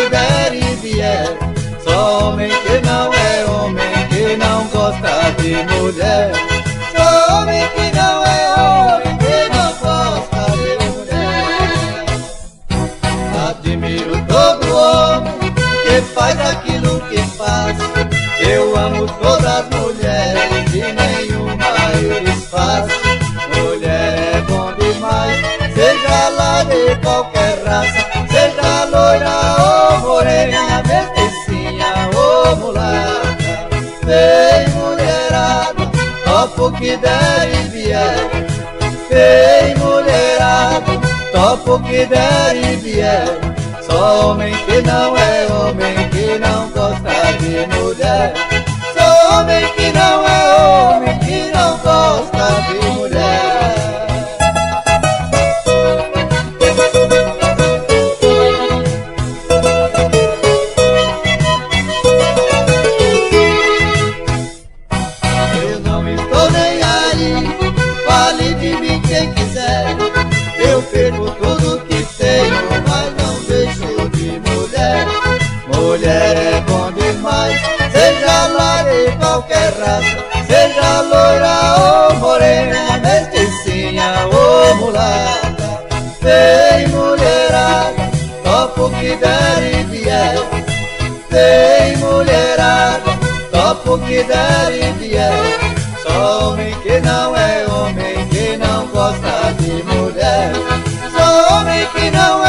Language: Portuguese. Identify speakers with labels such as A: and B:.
A: que der e vier. Só homem que não é homem, que não gosta de mulher. Só homem que não é homem, que não gosta de mulher. Admiro todo homem que faz aquilo que faz. Eu amo todas as mulheres e nenhuma eu desfaço. Mulher é bom demais, seja lá de qualquer raça, seja loira ou morena, mesticinha ou mulata. Vem mulherada, topa o que der e vier. Vem mulherada, topa o que der e vier. Só homem que não é homem, que não gosta de mulher. Só homem que não é homem, que não gosta de mulher. Eu não estou nem aí, fale de mim quem quiser. Eu perco tudo que tenho, mas não deixo de mulher. Mulher é bom demais, seja lá de qualquer raça, seja loira ou morena, mesticinha ou mulata. Vem mulherada, topa o que der e vier. Vem mulherada, topa o que der e vier. Só homem que não é homem, que não gosta de mulher. Só homem que não